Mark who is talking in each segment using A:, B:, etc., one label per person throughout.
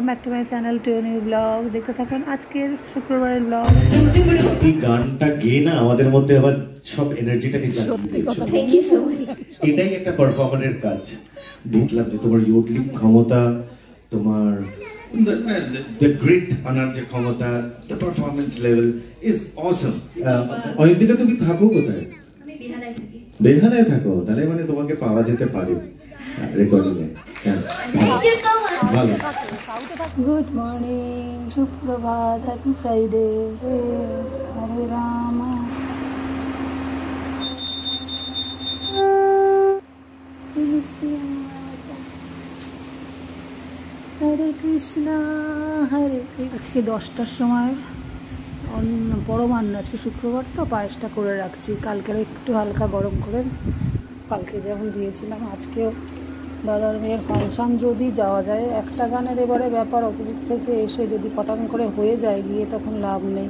A: Back to my channel to new blog. দেখতে থাকুন আজকের শুক্রবারের ব্লগ।
B: এই গানটা গেয়ে না আমাদের মধ্যে আবার সব এনার্জিটাকে জাগিয়ে দিয়েছে। এটাই একটা পারফর্মারের কাজ। দেখলাম যে তোমার ইয়োডলিং ক্ষমতা, তোমার the grit আনার যে ক্ষমতা, the performance level is awesome. Ayantika তুমি থাকো কোথায়?
C: আমি বেহালায় থাকি।
B: বেহালায় থাকো, তাহলে মানে তোমাকে পাওয়া যেতে পারে রেকর্ডিং এ। ভালো।
A: গুড মর্নিং, সুপ্রভাত, হ্যাপি ফ্রাইডে, হরে রাম। হরে কৃষ্ণ হরে কৃষ্ণ। আজকে 10টার সময় পরমান্ন, আজকে শুক্রবার তো পায়েসটা করে রাখছি। কালকের একটু হালকা গরম করে কালকে যেমন দিয়েছিলাম, আজকেও দাদার মেয়ের ফাংশান যদি যাওয়া যায়। একটা গানের এবারে ব্যাপার, অতিরিক্ত থেকে এসে যদি পটান করে হয়ে যায় গিয়ে তখন লাভ নেই।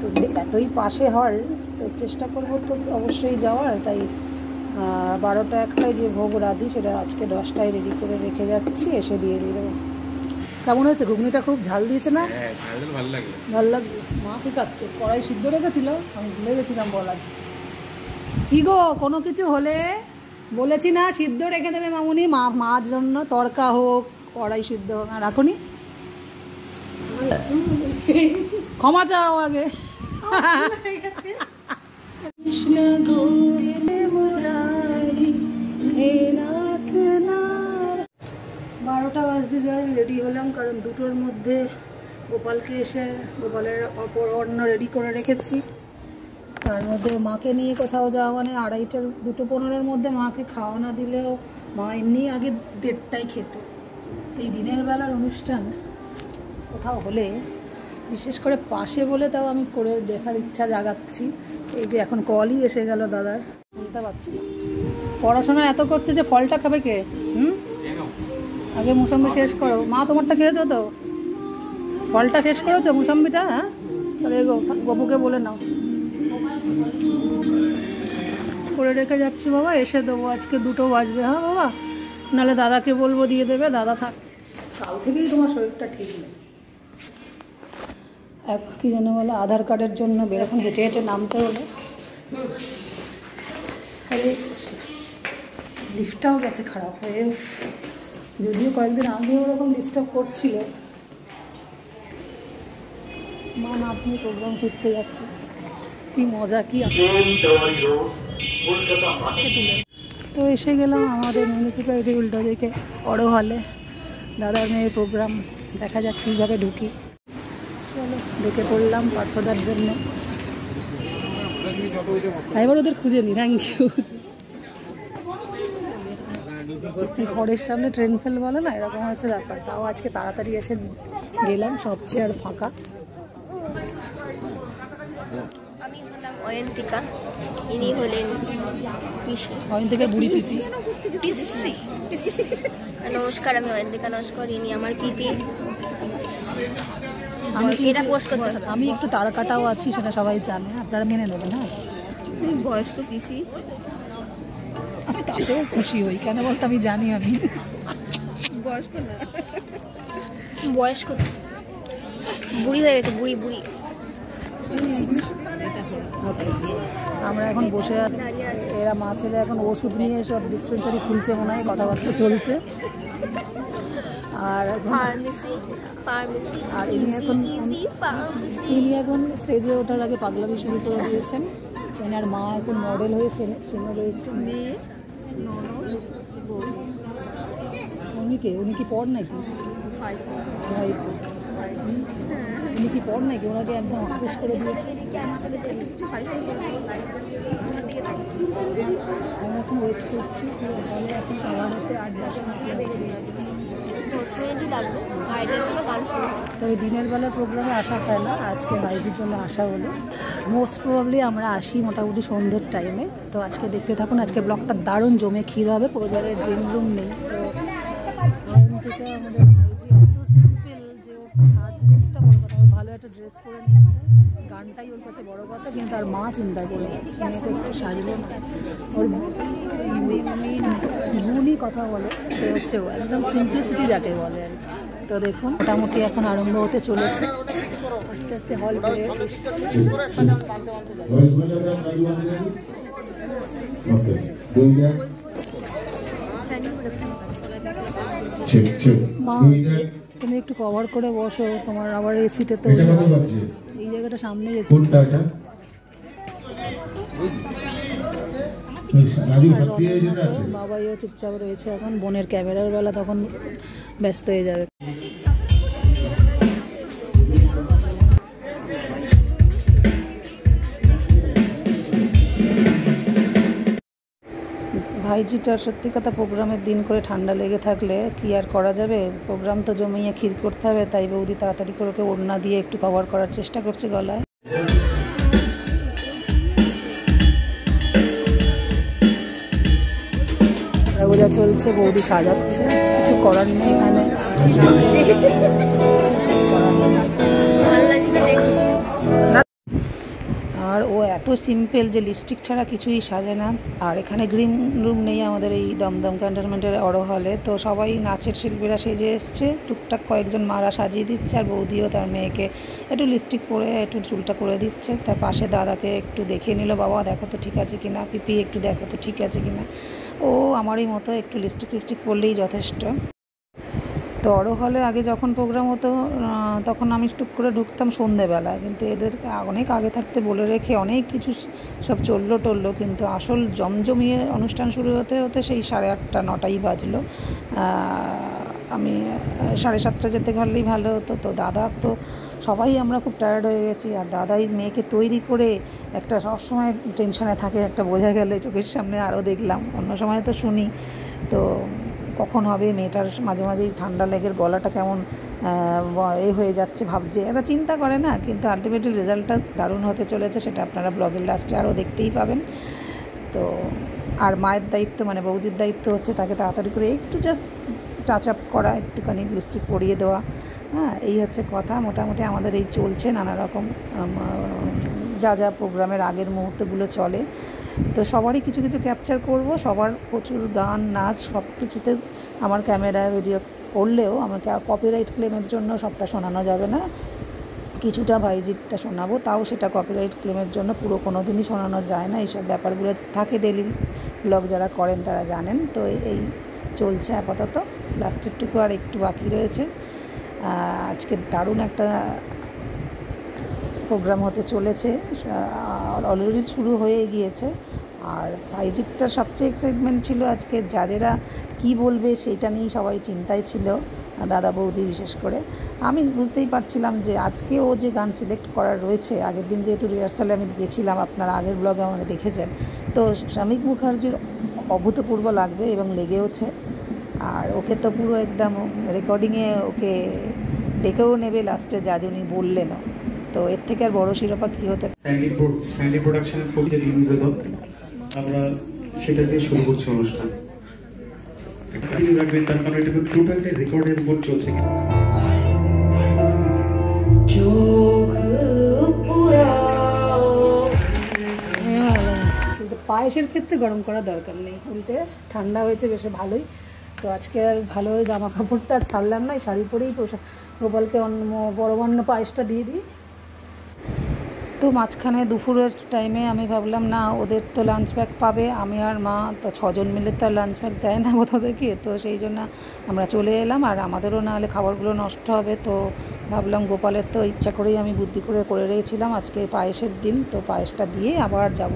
A: তো এতই পাশে হয় তো চেষ্টা করবো তো অবশ্যই যাওয়ার। তাই 12টা 1টায় যে ভোগ রাধি সেটা আজকে 10টায় রেডি করে রেখে যাচ্ছি, এসে দিয়ে দিয়ে দেবো। কেমন হয়েছে ঘুগনিটা? খুব ঝাল দিয়েছে না? ভালো লাগবে। মা কি কাটছে? কড়াই সিদ্ধ রেখেছিল, আমি ভুলে গেছিলাম বলার। কি গো, কোনো কিছু হলে বলেছি না সিদ্ধ রেখে দেবে মামুনি, মার জন্য তড়কা হোক কড়াই সিদ্ধ হোক। আর রাখুনি, ক্ষমা চাও আগে। কৃষ্ণ গোবিন্দ মুরারি হে নাথ নার। 12টা বাজতে যাই, রেডি হলাম কারণ 2টোর মধ্যে গোপালকে এসে গোপালের অন্ন রেডি করে রেখেছি। তার মধ্যে মাকে নিয়ে কোথাও যাওয়া মানে 2:30 2:15-এর মধ্যে মাকে খাওয়া না দিলেও মা এমনি আগে 1:30টায় খেত। এই দিনের বেলার অনুষ্ঠান কোথাও হলে, বিশেষ করে পাশে বলে তাও আমি করে দেখার ইচ্ছা জাগাচ্ছি। এই যে এখন কলই এসে গেল দাদার, বলতে পারছি না। পড়াশোনা এত করছে যে ফলটা খাবে কে? আগে মুসাম্বি শেষ করো। মা তোমারটা খেয়েছো তো? ফলটা শেষ করেছো মুসাম্বিটা? হ্যাঁ, তাহলে গপুকে বলে নাও করে রেখে যাচ্ছি। বাবা এসে দেবো, আজকে 2টো বাজবে। হ্যাঁ বাবা, নাহলে দাদাকে বলবো দিয়ে দেবে। দাদা থাক, কাল থেকেই তোমার শরীরটা ঠিক নেই। কি যেন বলে, আধার কার্ডের জন্য বেরোখন হেঁটে হেঁটে নামতে হলো। লিফটটাও গেছে খারাপ হয়ে, যদিও কয়েকদিন আগেও ওরকম ডিস্টার্ব করছিল। মা আপনি প্রোগ্রাম করতে যাচ্ছে, কি মজা, কি তো এসে গেলাম আমাদের মিউনিসিপ্যালিটি উল্টো দিকে বড় হলে। দাদার মেয়ের প্রোগ্রাম, দেখা যাক কীভাবে ঢুকি। চলো ঢুকে পড়লাম পার্থদার জন্য। এবার ওদের খুঁজে নি। Thank you. ঘরের সামনে ট্রেন ফেল বলে না, এরকম হচ্ছে ব্যাপার। তাও আজকে তাড়াতাড়ি এসে গেলাম, সব চেয়ার ফাঁকা।
C: আমি হলাম অয়ন্তিকা, ইনি হলেন পিসি।
A: অয়ন্তিকার বুড়ি পিপি।
C: নমস্কার, আমি অয়ন্তিকা নস্কর, ইনি আমার পিপি।
A: আমি একটু তারকাটাও আছি, সেটা সবাই জানে, আপনারা মেনে নেবেন। হ্যাঁ,
C: বয়স্ক পিসি।
A: আমি তাতেও খুশি হই, কেন বলতো আমি জানি আমি
C: বয়স্ক না, বয়স্ক বুড়ি হয়ে গেছে, বুড়ি বুড়ি।
A: আমরা এখন বসে আছি, এরা মা ছেলে এখন ওষুধ নিয়ে সব ডিসপেন্সারি খুলছে মনে হয়, কথাবার্তা চলছে। আর ইনি এখন স্টেজে ওঠার আগে পাগলামি শুরু করে দিয়েছেন। এনার মা এখন মডেল হয়ে সিনে রয়েছে। উনি কি পড় নাকি? উনি কি পড় নাকি? ওনাকে একদম অফিস করে দিয়েছে। আমি এখন ওয়েট করছি, এখন খাওয়া হতে 8-10 মিনিট লাগবে। তবে দিনের বেলা প্রোগ্রামে আসা হয় না, আজকে ভাইজির জন্য আসা হলো। মোস্ট প্রবাবলি আমরা আসি মোটামুটি সন্ধ্যের টাইমে। তো আজকে দেখতে থাকুন, আজকে ব্লগটা দারুণ জমে ক্ষীর হবে। প্রজারের ড্রিম রুম নেই, তো থেকে আমাদের ভাইজি এত সিম্পল যে ও সাজগোজটা বড় কথা, ভালো একটা ড্রেস পরে নিয়েছে, গানটাই ওর কাছে বড় কথা। কিন্তু আর মা চিন্তা করে যাচ্ছে মেয়েকে একটু সাজলো না। ওর গুণই কথা বলে, সে হচ্ছে ও একদম সিম্পলিসিটি যাকে বলে আর কি। তো দেখুন মোটামুটি এখন আরম্ভ হতে চলেছে, আস্তে আস্তে হল ভরে এসছে। মা তুমি একটু কভার করে বসো, তোমার আবার এসিতে তো এই জায়গাটা সামনে এসি। বাবাইও চুপচাপ রয়েছে এখন, বোনের ক্যামেরার বেলা তখন ব্যস্ত হয়ে যাবে। ভাইজিটার সত্যি কথা প্রোগ্রামের দিন করে ঠান্ডা লেগে থাকলে কি আর করা যাবে, প্রোগ্রাম তো জমিয়ে ক্ষীর করতে হবে, তাই বৌদি তাড়াতাড়ি করে ওকে ওড়না দিয়ে একটু কভার করার চেষ্টা করছে গলায়। বোঝা চলছে, বৌদি সাজাচ্ছে, কিছু করার নেই এখানে। আর ও এত সিম্পল যে লিপস্টিক ছাড়া কিছুই সাজে না। আর এখানে গ্রিন রুম নেই আমাদের এই দমদম ক্যান্টনমেন্টের অরো হলে, তো সবাই নাচের শিল্পীরা সেজে এসছে, টুকটাক কয়েকজন মারা সাজিয়ে দিচ্ছে, আর বৌদিও তার মেয়েকে একটু লিপস্টিক পরে একটু চুলটা করে দিচ্ছে। তার পাশে দাদাকে একটু দেখিয়ে নিল, বাবা দেখো তো ঠিক আছে কিনা, পিপি একটু দেখো তো ঠিক আছে কিনা। ও আমারই মতো একটু লিপস্টিক পরলেই যথেষ্ট। তো অরো হলে আগে যখন প্রোগ্রাম হতো তখন আমি টুক করে ঢুকতাম সন্ধেবেলা, কিন্তু এদের অনেক আগে থাকতে বলে রেখে অনেক কিছু সব চললো টললো, কিন্তু আসল জমজমিয়ে অনুষ্ঠান শুরু হতে হতে সেই 8:30 9টাই বাজলো। আমি 7:30 যেতে পারলেই ভালো হতো। তো দাদা তো সবাই আমরা খুব টায়ার্ড হয়ে গেছি, আর দাদাই মেয়েকে তৈরি করে একটা সবসময় টেনশনে থাকে, একটা বোঝা গেলে চোখের সামনে আরও দেখলাম, অন্য সময় তো শুনি। তো কখন হবে মেয়েটার মাঝে মাঝেই ঠান্ডা লেগের গলাটা কেমন হয়ে যাচ্ছে ভাবছে, এটা চিন্তা করে না, কিন্তু আলটিমেটলি রেজাল্টটা দারুণ হতে চলেছে, সেটা আপনারা ব্লগের লাস্টে আরও দেখতেই পাবেন। তো আর মায়ের দায়িত্ব মানে বৌদির দায়িত্ব হচ্ছে তাকে তাড়াতাড়ি করে একটু জাস্ট টাচ আপ করা, একটুখানি লিপস্টিক পরিয়ে দেওয়া। হ্যাঁ, এই হচ্ছে কথা। মোটামুটি আমাদের এই চলছে নানা রকম যা যা প্রোগ্রামের আগের মুহূর্তগুলো চলে। তো সবারই কিছু কিছু ক্যাপচার করব, সবার প্রচুর গান নাচ সব কিছুতে আমার ক্যামেরা ভিডিও করলেও আমাকে কপিরাইট ক্লেমের জন্য সবটা শোনানো যাবে না, কিছুটা ভাইজিটটা শোনাবো, তাও সেটা কপিরাইট ক্লেমের জন্য পুরো কোনো দিনই শোনানো যায় না। এইসব ব্যাপারগুলো থাকে, ডেলি ব্লগ যারা করেন তারা জানেন। তো এই চলছে আপাতত, লাস্টেরটুকু আর একটু বাকি রয়েছে। আজকে দারুণ একটা প্রোগ্রাম হতে চলেছে, অলরেডি শুরু হয়ে গিয়েছে। আর ভাইজিটটার সবচেয়ে এক্সাইটমেন্ট ছিল আজকে, জাজেরা কি বলবে সেইটা নিয়েই সবাই চিন্তায় ছিল, দাদা বৌদি বিশেষ করে। আমি বুঝতেই পারছিলাম যে আজকে ও যে গান সিলেক্ট করার রয়েছে, আগের দিন যেহেতু রিহার্সালে আমি গেছিলাম, আপনারা আগের ব্লগে আমাকে দেখেছেন, তো শ্রমিক মুখার্জির অভূতপূর্ব লাগবে এবং লেগেওছে। আর ওকে তো পুরো একদম রেকর্ডিংয়ে ওকে ডেকেও নেবে লাস্টে, যা উনি বললেনও। তো এর থেকে আর বড় শিরোপা কি হতে
D: স্যান্ডি প্রোডাকশনের পরিচয় নিবেদন, আমরা সেটা দিয়ে শুরু করছি অনুষ্ঠান। রাখবেন তার কারণ এটা টোটালটা রেকর্ডের উপর চলছে।
A: কিন্তু পায়েসের ক্ষেত্রে গরম করার দরকার নেই, উল্টে ঠান্ডা হয়েছে বেশ ভালোই। তো আজকে আর ভালো জামা কাপড়টা ছাড়লাম না, শাড়ি পরেই গোপালকে পরমান্ন পায়েসটা দিয়ে দিই। তো মাঝখানে দুপুরের টাইমে আমি ভাবলাম না, ওদের তো লাঞ্চ ব্যাগ পাবে, আমি আর মা তো 6 জন মিলে তো আর লাঞ্চ ব্যাগ দেয় না কোথাও থেকে, তো সেই জন্য আমরা চলে এলাম। আর আমাদেরও না হলে খাবারগুলো নষ্ট হবে, তো ভাবলাম গোপালের তো ইচ্ছা করেই আমি বুদ্ধি করে রেখেছিলাম আজকে পায়েসের দিন, তো পায়েসটা দিয়ে আবার যাব।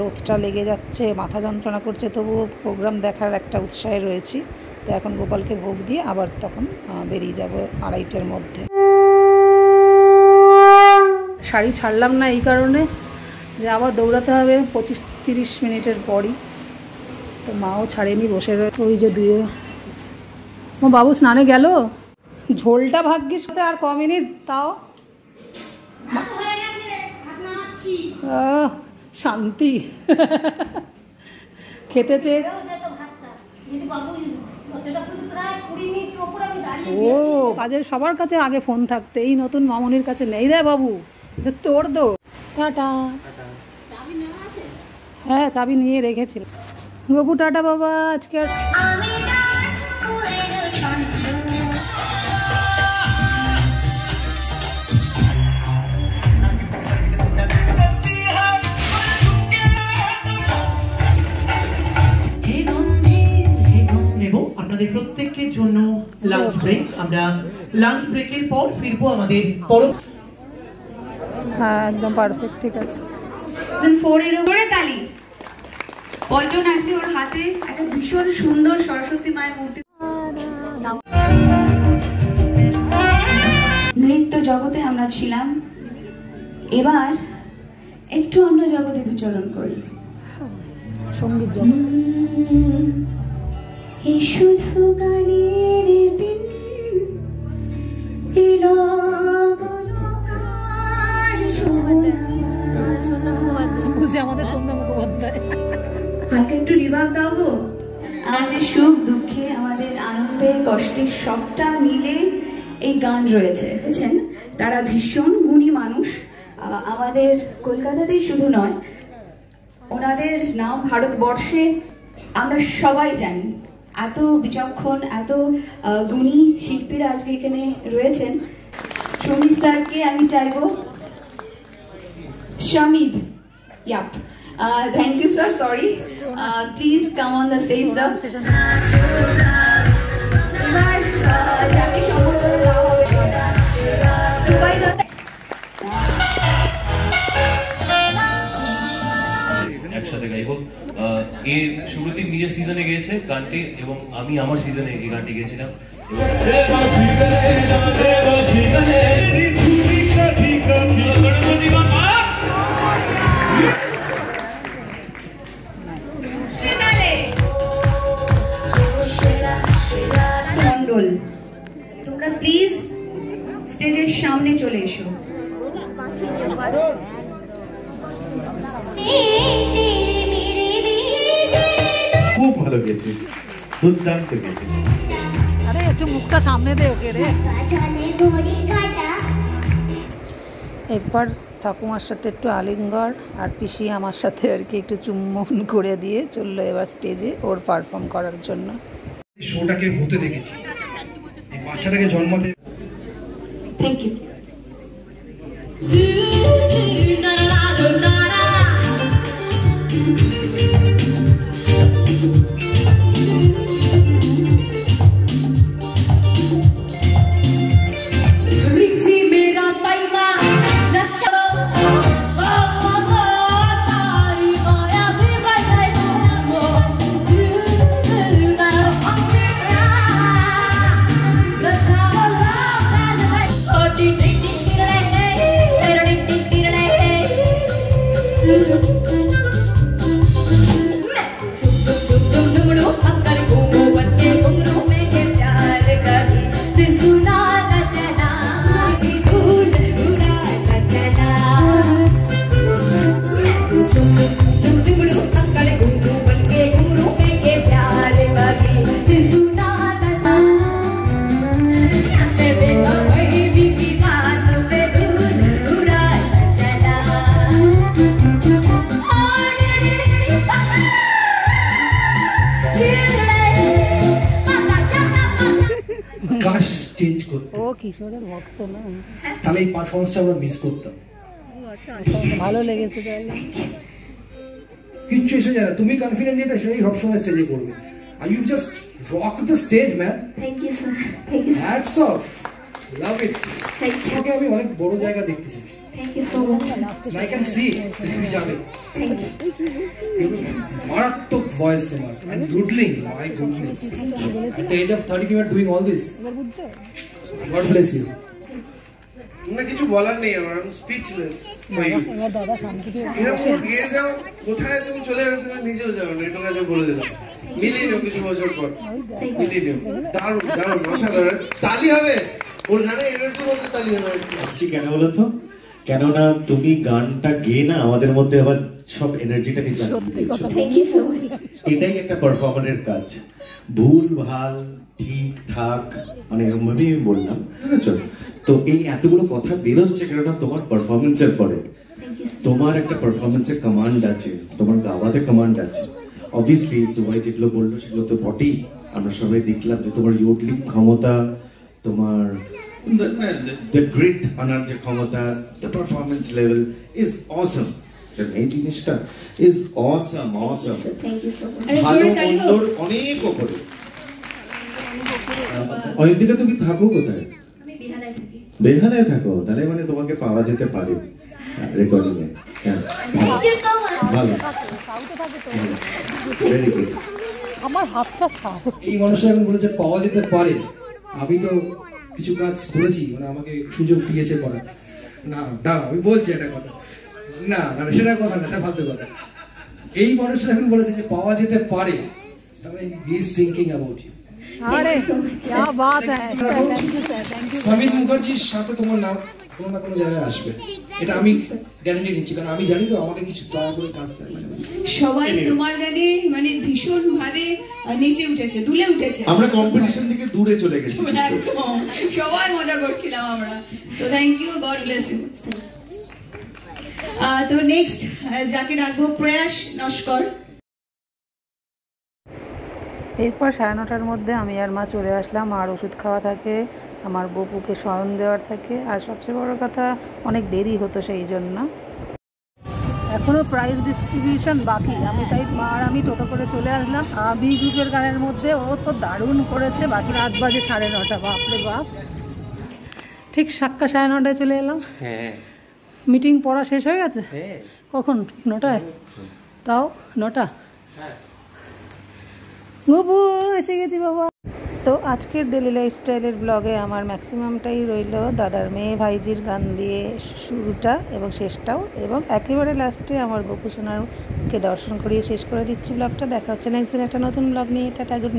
A: রোদটা লেগে যাচ্ছে, মাথা যন্ত্রণা করছে, তবুও প্রোগ্রাম দেখার একটা উৎসাহে রয়েছি। তো এখন গোপালকে ভোগ দিয়ে আবার তখন বেরিয়ে যাব 2:30টার মধ্যে। শাড়ি ছাড়লাম না এই কারণে যে আবার দৌড়াতে হবে 25-30 মিনিটের পরই, তো মাও ছাড়েনি, বসে রয়েছে। ওই যে দিয়ে ও বাবু স্নানে গেল, ঝোলটা ভাগ্যিস আর ক মিনিট, তাও শান্তি। খেতে চেয়ে ও কাজের সবার কাছে আগে ফোন থাকতে, এই নতুন মামনির কাছে নেই রে বাবু, তোর দো। টাটা। হ্যাঁ চাবি নিয়ে রেখেছিল গপু, টাটা বাবা। আজকে
E: ব্রেক। আমরা লাঞ্চ ব্রেকের পর ফিরবো আমাদের পরবর্তী।
A: হ্যাঁ একদম পারফেক্ট, ঠিক আছে।
F: তালি পল্টন আজকে ওর হাতে একটা ভীষণ সুন্দর সরস্বতী মায়ের মূর্তি। নৃত্য জগতে আমরা ছিলাম, এবার একটু অন্য জগতে বিচরণ করি,
A: সঙ্গীত জগৎ।
F: এই শুধু গানের দিন এলো
A: আমাদের সন্ধ্যা মুখোপাধ্যায়।
F: হালকা একটু রিভাব দাও গো। আমাদের সুখ দুঃখে, আমাদের আনন্দে কষ্টে সবটা মিলে এই গান রয়েছে, বুঝছেন? তারা ভীষণ গুণী মানুষ, আমাদের কলকাতাতেই শুধু নয়, ওনাদের নাম ভারতবর্ষে আমরা সবাই জানি। এত বিচক্ষণ, এত গুণী শিল্পীরা আজকে এখানে রয়েছেন। সমীর স্যারকে আমি চাইবো, Shamid, yep. Thank you, sir. Sorry. Please come on the stage, sir.
G: একসাথে গাইব। এ সুব্রতীপ নিজের সিজনে গেয়েছে গানটি এবং আমি আমার সিজনে এই গানটি গেয়েছিলাম।
F: মন্ডল, তোমরা প্লিজ স্টেজের সামনে চলে এসো।
B: খুব ভালো গেছিস, দুর্দান্ত গেছিস।
A: আরে একটু মুখটা সামনে দে ওকে রে। একবার ঠাকুমার সাথে একটু আলিঙ্গন আর পিসি আমার সাথে আর কি একটু চুম্বন করে দিয়ে চললো এবার স্টেজে ওর পারফর্ম করার জন্য।
D: শোটাকে হতে দেখেছি, এই বাচ্চাটাকে জন্মাতে।
F: Thank you.
A: ও কিশোরের ভক্ত না,
D: তাহলে এই পারফরমেন্সটা আমরা মিস করতাম।
A: ভালো লেগেছে তাহলে।
D: কিচ্ছু এসে যায় না, তুমি কনফিডেন্ট যেটা সেটাই সবসময় স্টেজে করবে। আর you just rock the stage man.
F: Thank you sir, thank you.
D: Hats off, love it. তোমাকে আমি অনেক বড় জায়গা দেখতেছি।
F: Thank you so much.
D: I can see তুমি যাবে। মারাত্মক ভয়েস তোমার, এন্ড গুডলিং, my goodness. At the age of 13 you are doing all this. God bless you.
H: তোমরা কিছু বলার নেই আমার, আমি স্পিচলেস ফর ইউ।
A: দাদা শান্তিতে
H: এরকম গিয়ে যাও, কোথায় তুমি চলে যাবে তুমি নিজেও যাও না, এটা কাছে বলে দিলাম। মিলিয়ে নিও কিছু বছর পর, মিলিয়ে নিও। দারুণ দারুণ, অসাধারণ। তালি হবে ওর গানে, এনার্জি বলতে তালি হবে।
B: আসছি কেন বলো তো? কেননা তুমি গানটা গেয়ে না আমাদের মধ্যে আবার সব এনার্জিটাকে জাগিয়ে দিয়েছো।
F: Thank you so much.
B: এটাই একটা পারফর্মারের কাজ। ভুল ভাল ঠিক ঠাক মানে এরকম ভাবেই আমি বললাম, বুঝেছো? তো এই এতগুলো কথা বেরোচ্ছে কেননা তোমার পারফরমেন্সের পরে। তোমার একটা পারফরমেন্সের কমান্ড আছে, তোমার গাওয়াতে কমান্ড আছে। অবভিয়াসলি তোমায় যেগুলো বললো সেগুলো তো বটেই, আমরা সবাই দেখলাম যে তোমার ইয়োডলিং ক্ষমতা, তোমার the grit আনার যে ক্ষমতা, the performance level is awesome. এই জিনিসটা is awesome, awesome.
F: Thank you so much.
B: ভালো মন্দর অনেক উপরে। অয়ন্তিকা তুমি থাকো কোথায়?
F: আমি বেহালায় থাকি।
B: বেহালায় থাকো, তাহলে মানে তোমাকে পাওয়া যেতে পারে recording A.
F: Thank you so much.
B: ভালো,
A: সাউথে থাকে তো।
B: Very good.
A: আমার হাতটা ছাড়।
D: এই মানুষটা এখন বলেছে পাওয়া যেতে পারে। আমি তো কিছু কাজ করেছি, মানে আমাকে সুযোগ দিয়েছে করার। না দাঁড়া, আমি বলছি একটা কথা। না না সেটা কথা না, এটা ফালতু কথা। এই মানুষটা এখন বলেছে যে পাওয়া যেতে পারে, তাহলে he is thinking about you.
A: আরে क्या बात है, thank you sir, thank you.
D: Samit মুখার্জির সাথে তোমার নাম কোনো না কোনো জায়গায় আসবে, এটা আমি গ্যারান্টি নিচ্ছি, কারণ আমি জানি তো আমাকে কিছু দয়া করে কাজ দেয়।
F: সবাই তোমার গানে মানে ভীষণ ভাবে নেচে উঠেছে, দুলে উঠেছে।
B: আমরা কম্পিটিশন থেকে দূরে চলে গেছি।
F: একদম, সবাই মজা করছিলাম আমরা। So thank you, God bless you. তো নেক্সট যাকে ডাকবো প্রয়াস নস্কর।
A: এরপর 9:30টার মধ্যে আমি আর মা চলে আসলাম। আর ওষুধ খাওয়া থাকে, আমার বপুকে শয়ন দেওয়ার থাকে, আর সবচেয়ে বড় কথা অনেক দেরি হতো, সেই জন্য এখনও প্রাইজ ডিস্ট্রিবিউশন বাকি। আমি তাই মা আর আমি টোটো করে চলে আসলাম। বি গ্রুপের গানের মধ্যে ও তো দারুণ করেছে। বাকি রাত বাজে 9:30, বাপরে বাপ। ঠিক 9:30 চলে এলাম।
I: হ্যাঁ,
A: মিটিং পড়া শেষ হয়ে গেছে। কখন? 9টায়? তাও 9টা? গপু এসে গেছি বাবা। তো আজকের ডেলি লাইফস্টাইলের ব্লগে আমার ম্যাক্সিমামটাই রইল দাদার মেয়ে ভাইজির গান দিয়ে শুরুটা এবং শেষটাও, এবং একেবারে লাস্টে আমার গপু সোনারকে দর্শন করিয়ে শেষ করে দিচ্ছি ব্লগটা। দেখা হচ্ছে নেক্সট দিন একটা নতুন ব্লগ নিয়ে। Tata, good night.